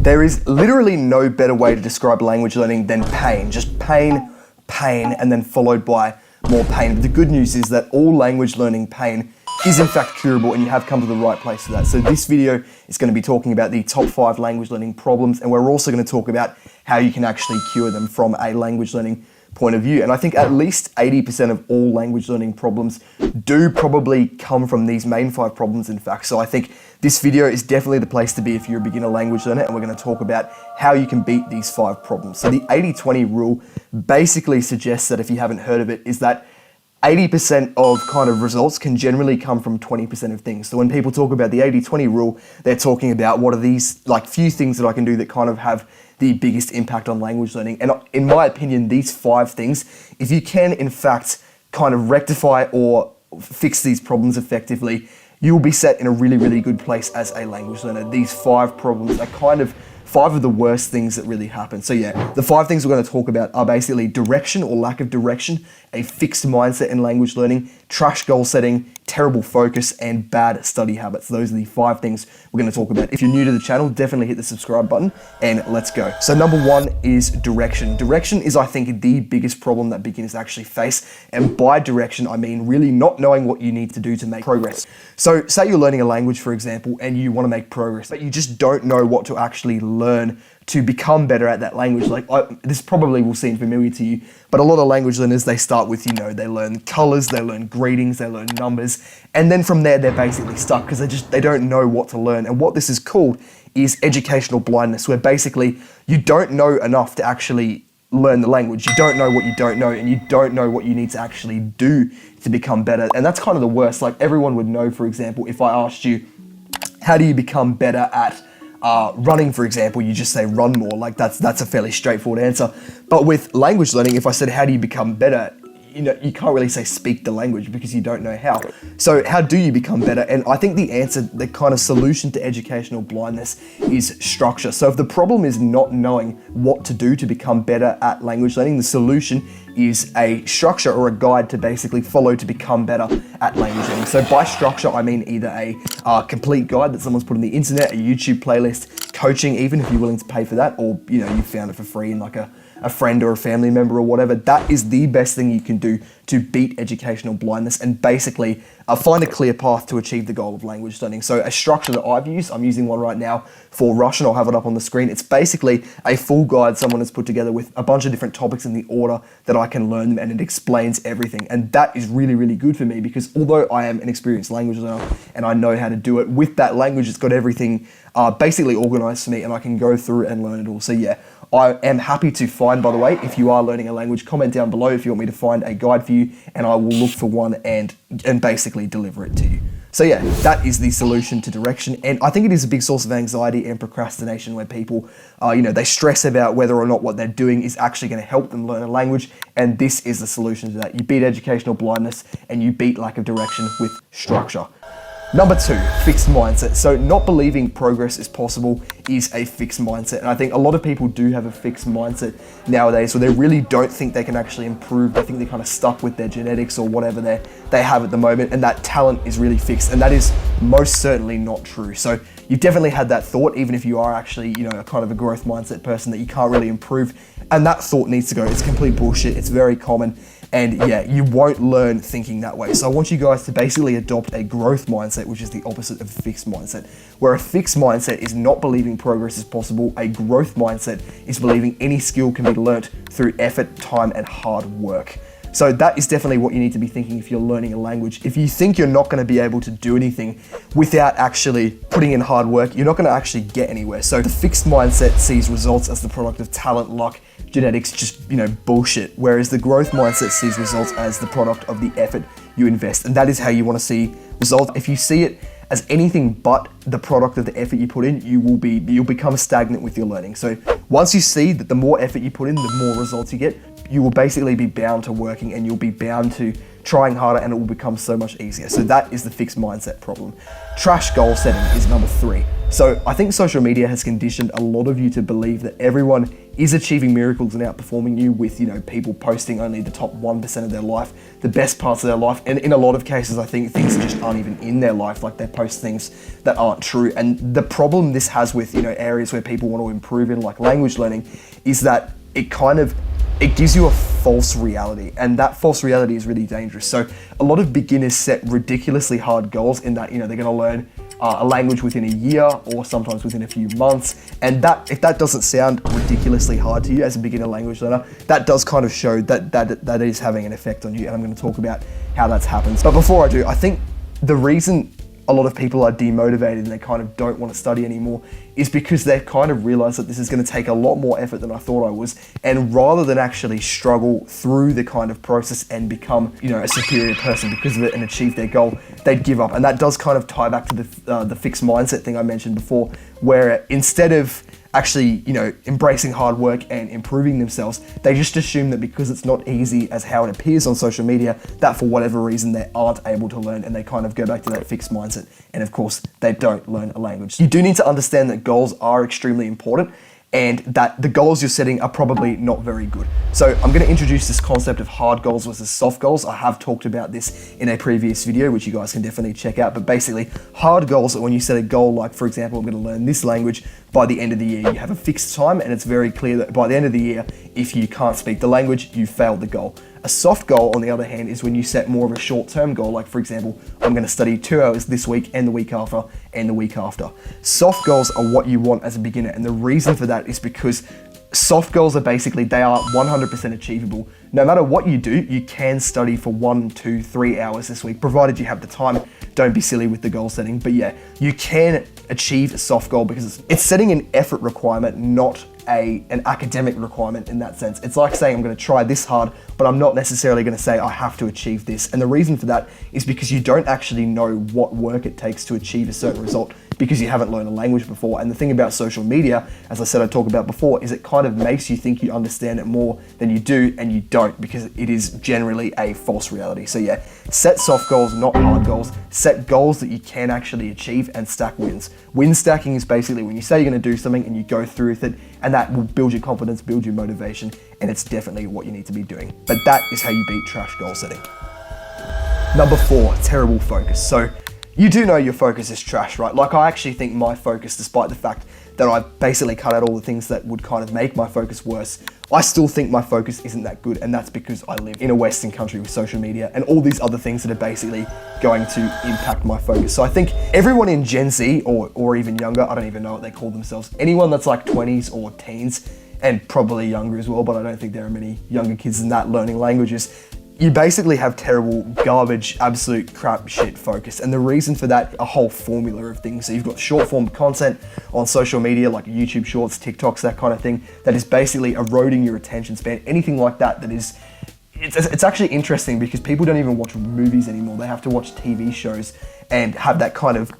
There is literally no better way to describe language learning than pain. Just pain, pain, and then followed by more pain. But the good news is that all language learning pain is in fact curable, and you have come to the right place for that. So this video is going to be talking about the top 5 language learning problems, and we're also going to talk about how you can actually cure them from a language learning point of view. And I think at least 80% of all language learning problems do probably come from these main 5 problems, in fact. So I think this video is definitely the place to be if you're a beginner language learner, and we're going to talk about how you can beat these 5 problems. So the 80-20 rule basically suggests that, if you haven't heard of it, is that 80% of kind of results can generally come from 20% of things. So when people talk about the 80-20 rule, they're talking about what are these like few things that I can do that kind of have the biggest impact on language learning. And in my opinion, these 5 things, if you can in fact kind of rectify or fix these problems effectively, you will be set in a really, really good place as a language learner. These 5 problems are kind of 5 of the worst things that really happen. So yeah, the 5 things we're going to talk about are basically direction or lack of direction, a fixed mindset in language learning, trash goal setting, terrible focus, and bad study habits. Those are the 5 things we're going to talk about. If you're new to the channel, definitely hit the subscribe button and let's go. So number 1 is direction. Direction is, I think, the biggest problem that beginners actually face. And by direction, I mean really not knowing what you need to do to make progress. So say you're learning a language, for example, and you want to make progress, but you just don't know what to actually learn to become better at that language. Like this probably will seem familiar to you, but a lot of language learners, they start with, they learn colors, they learn greetings, they learn numbers, and then from there they're basically stuck because they don't know what to learn. And what this is called is educational blindness, where basically you don't know enough to actually learn the language. You don't know what you don't know, and you don't know what you need to actually do to become better. And that's kind of the worst. Like everyone would know, for example, if I asked you, how do you become better at running, for example, you just say run more. Like that's a fairly straightforward answer. But with language learning, if I said, how do you become better? You can't really say speak the language because you don't know how. So how do you become better? And I think the answer, the kind of solution to educational blindness is structure. So if the problem is not knowing what to do to become better at language learning, the solution is a structure or a guide to basically follow to become better at language learning. So by structure, I mean either a complete guide that someone's put on the internet, a YouTube playlist, coaching, even if you're willing to pay for that, or you found it for free in like a friend or a family member or whatever. That is the best thing you can do to beat educational blindness and basically find a clear path to achieve the goal of language learning. So a structure that I've used, I'm using one right now for Russian, I'll have it up on the screen. It's basically a full guide someone has put together with a bunch of different topics in the order that I can learn them, and it explains everything. And that is really, really good for me because although I am an experienced language learner and I know how to do it, with that language, it's got everything basically organized for me and I can go through and learn it all. So yeah, I am happy to find, by the way, if you are learning a language, comment down below if you want me to find a guide for you, and I will look for one and basically deliver it to you. So yeah, that is the solution to direction. And I think it is a big source of anxiety and procrastination where people, they stress about whether or not what they're doing is actually going to help them learn a language. And this is the solution to that. You beat educational blindness and you beat lack of direction with structure. Number 2, fixed mindset. So not believing progress is possible is a fixed mindset. And I think a lot of people do have a fixed mindset nowadays, so they really don't think they can actually improve. They think they're kind of stuck with their genetics or whatever they have at the moment, and that talent is really fixed. And that is most certainly not true. So you've definitely had that thought, even if you are actually, a kind of a growth mindset person, that you can't really improve. And that thought needs to go. It's complete bullshit. It's very common. And yeah, you won't learn thinking that way. So I want you guys to basically adopt a growth mindset, which is the opposite of a fixed mindset. Where a fixed mindset is not believing progress is possible, a growth mindset is believing any skill can be learnt through effort, time, and hard work. So that is definitely what you need to be thinking if you're learning a language. If you think you're not going to be able to do anything without actually putting in hard work, you're not going to actually get anywhere. So the fixed mindset sees results as the product of talent, luck, genetics, just, bullshit. Whereas the growth mindset sees results as the product of the effort you invest. And that is how you want to see results. If you see it as anything but the product of the effort you put in, you'll become stagnant with your learning. So once you see that the more effort you put in, the more results you get, you will basically be bound to working, and you'll be bound to trying harder, and it will become so much easier. So that is the fixed mindset problem. Trash goal setting is number 3. So I think social media has conditioned a lot of you to believe that everyone is achieving miracles and outperforming you with, people posting only the top 1% of their life, the best parts of their life. And in a lot of cases, I think things just aren't even in their life. Like, they post things that aren't true. And the problem this has with, areas where people want to improve in, like language learning, is that it gives you a false reality, and that false reality is really dangerous. So a lot of beginners set ridiculously hard goals in that, they're going to learn a language within a year or sometimes within a few months. And that, if that doesn't sound ridiculously hard to you as a beginner language learner, that does kind of show that is having an effect on you. And I'm going to talk about how that's happened. But before I do, I think the reason a lot of people are demotivated and they kind of don't want to study anymore is because they've kind of realized that this is going to take a lot more effort than I thought I was. And rather than actually struggle through the kind of process and become, a superior person because of it and achieve their goal, they'd give up. And that does kind of tie back to the fixed mindset thing I mentioned before, where instead of actually, embracing hard work and improving themselves, they just assume that because it's not easy as how it appears on social media, that for whatever reason they aren't able to learn, and they kind of go back to that fixed mindset. And of course, they don't learn a language. You do need to understand that goals are extremely important, and that the goals you're setting are probably not very good. So I'm going to introduce this concept of hard goals versus soft goals. I have talked about this in a previous video, which you guys can definitely check out. But basically, hard goals are when you set a goal like, for example, I'm going to learn this language by the end of the year. You have a fixed time, and it's very clear that by the end of the year, if you can't speak the language, you failed the goal. A soft goal, on the other hand, is when you set more of a short-term goal, like, for example, I'm going to study 2 hours this week and the week after and the week after. Soft goals are what you want as a beginner, and the reason for that is because soft goals are basically, they are 100% achievable. No matter what you do, you can study for 1, 2, 3 hours this week, provided you have the time. Don't be silly with the goal setting. But yeah, you can achieve a soft goal because it's setting an effort requirement, not an academic requirement in that sense. It's like saying I'm going to try this hard, but I'm not necessarily going to say I have to achieve this. And the reason for that is because you don't actually know what work it takes to achieve a certain result because you haven't learned a language before. And the thing about social media, as I said I talked about before, is it kind of makes you think you understand it more than you do, and you don't, because it is generally a false reality. So yeah, set soft goals, not hard goals. Set goals that you can actually achieve and stack wins. Win stacking is basically when you say you're going to do something and you go through with it, and that will build your confidence, build your motivation, and it's definitely what you need to be doing. But that is how you beat trash goal setting. Number 4, terrible focus. So you do know your focus is trash, right? Like, I actually think my focus, despite the fact that I've basically cut out all the things that would kind of make my focus worse, I still think my focus isn't that good, and that's because I live in a Western country with social media and all these other things that are basically going to impact my focus. So I think everyone in Gen Z or even younger, I don't even know what they call themselves, anyone that's like 20s or teens, and probably younger as well, but I don't think there are many younger kids than that learning languages, you basically have terrible, garbage, absolute crap shit focus. And the reason for that, a whole formula of things. So you've got short form content on social media, like YouTube Shorts, TikToks, that kind of thing, that is basically eroding your attention span. Anything like that is, it's actually interesting because people don't even watch movies anymore. They have to watch TV shows and have that kind of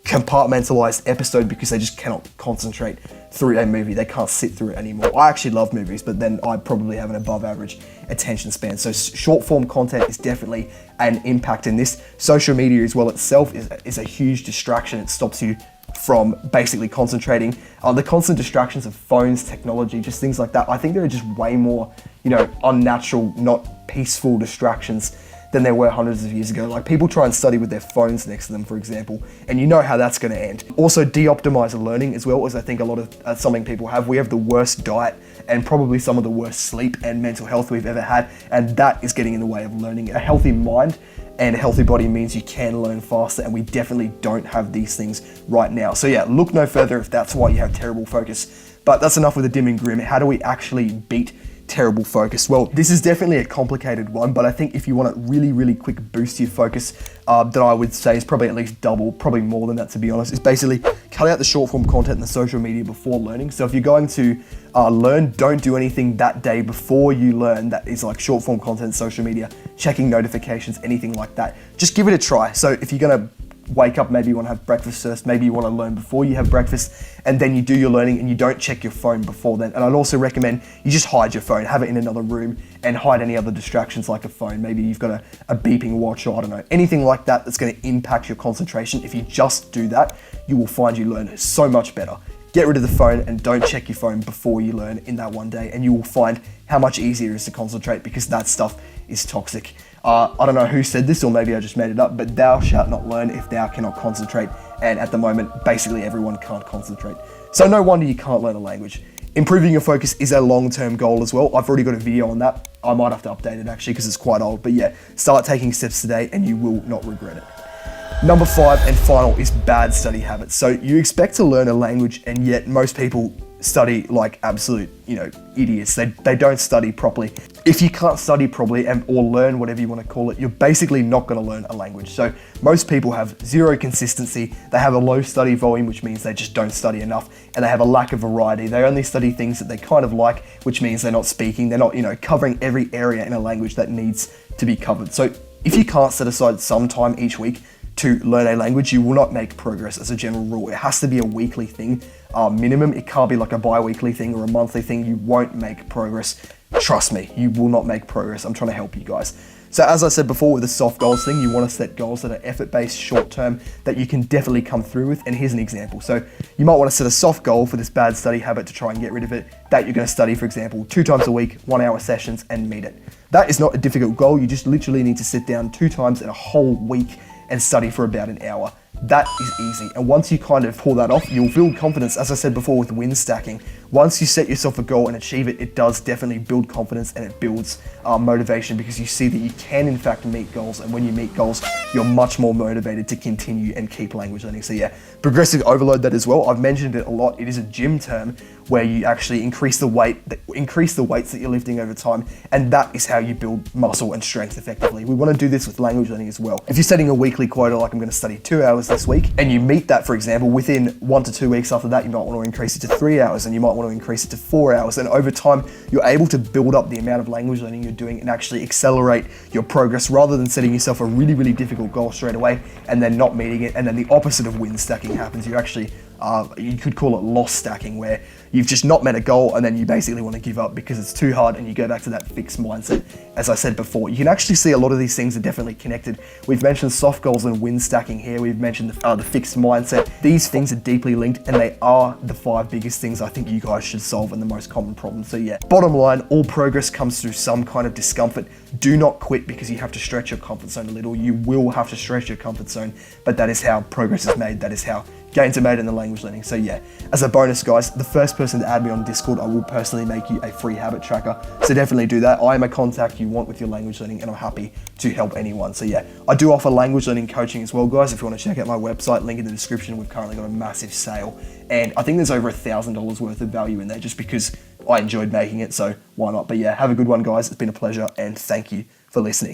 compartmentalized episode because they just cannot concentrate through a movie. They can't sit through it anymore. I actually love movies, but then I probably have an above average attention span. So short form content is definitely an impact in this. Social media as well itself is a huge distraction. It stops you from basically concentrating. The constant distractions of phones, technology, just things like that. I think there are just way more, unnatural, not peaceful distractions than there were hundreds of years ago. Like, people try and study with their phones next to them, for example, and you know how that's going to end. Also, de-optimize learning as well, as I think a lot of something people have. We have the worst diet and probably some of the worst sleep and mental health we've ever had, and that is getting in the way of learning. A healthy mind and a healthy body means you can learn faster, and we definitely don't have these things right now. So yeah, look no further if that's why you have terrible focus. But that's enough with the dim and grim. How do we actually beat terrible focus? Well, this is definitely a complicated one, but I think if you want a really, really quick boost to your focus, that I would say is probably at least double, probably more than that, to be honest, is basically cut out the short form content and the social media before learning. So if you're going to learn, don't do anything that day before you learn that is like short form content, social media, checking notifications, anything like that. Just give it a try. So if you're gonna wake up, maybe you want to have breakfast first, maybe you want to learn before you have breakfast, and then you do your learning and you don't check your phone before then. And I'd also recommend you just hide your phone, have it in another room, and hide any other distractions like a phone. Maybe you've got a beeping watch, or I don't know, anything like that that's going to impact your concentration. If you just do that, you will find you learn so much better. Get rid of the phone and don't check your phone before you learn in that one day, and you will find how much easier it is to concentrate, because that stuff is toxic. I don't know who said this, or maybe I just made it up, but thou shalt not learn if thou cannot concentrate. And at the moment, basically everyone can't concentrate. So no wonder you can't learn a language. Improving your focus is a long-term goal as well. I've already got a video on that. I might have to update it actually because it's quite old. But yeah, start taking steps today and you will not regret it. Number 5 and final is bad study habits. So you expect to learn a language, and yet most people study like absolute, idiots. They don't study properly. If you can't study properly or learn whatever you want to call it, you're basically not going to learn a language. So most people have zero consistency. They have a low study volume, which means they just don't study enough, and they have a lack of variety. They only study things that they kind of like, which means they're not speaking. They're not, covering every area in a language that needs to be covered. So if you can't set aside some time each week to learn a language, you will not make progress as a general rule. It has to be a weekly thing, minimum. It can't be like a bi-weekly thing or a monthly thing. You won't make progress. Trust me, you will not make progress. I'm trying to help you guys. So as I said before with the soft goals thing, you want to set goals that are effort-based, short-term, that you can definitely come through with. And here's an example. So you might want to set a soft goal for this bad study habit to try and get rid of it, that you're going to study, for example, 2 times a week, 1-hour sessions, and meet it. That is not a difficult goal. You just literally need to sit down 2 times in a whole week and study for about an hour. That is easy. And once you kind of pull that off, you'll build confidence. As I said before with win stacking, once you set yourself a goal and achieve it, it does definitely build confidence, and it builds motivation, because you see that you can in fact meet goals. And when you meet goals, you're much more motivated to continue and keep language learning. So yeah, progressive overload, that as well. I've mentioned it a lot. It is a gym term where you actually increase the weights that you're lifting over time. And that is how you build muscle and strength effectively. We want to do this with language learning as well. If you're setting a weekly quota, like I'm going to study 2 hours this week, and you meet that, for example, within 1 to 2 weeks after that, you might want to increase it to 3 hours, and you might want to increase it to 4 hours. And over time, you're able to build up the amount of language learning you're doing and actually accelerate your progress, rather than setting yourself a really, really difficult goal straight away and then not meeting it. And then the opposite of win stacking happens. You actually, you could call it loss stacking, where you've just not met a goal and then you basically want to give up because it's too hard, and you go back to that fixed mindset. As I said before, you can actually see a lot of these things are definitely connected. We've mentioned soft goals and win stacking here. We've mentioned the fixed mindset. These things are deeply linked, and they are the 5 biggest things I think you guys should solve, and the most common problems. So yeah, bottom line, all progress comes through some kind of discomfort. Do not quit because you have to stretch your comfort zone a little. You will have to stretch your comfort zone, but that is how progress is made. That is how gains are made in the language learning. So yeah, as a bonus, guys, the first person to add me on Discord, I will personally make you a free habit tracker. So definitely do that. I am a contact you want with your language learning, and I'm happy to help anyone. So yeah, I do offer language learning coaching as well, guys. If you want to check out my website, link in the description. We've currently got a massive sale, and I think there's over $1,000 worth of value in there, just because I enjoyed making it. So why not? But yeah, have a good one, guys. It's been a pleasure, and thank you for listening.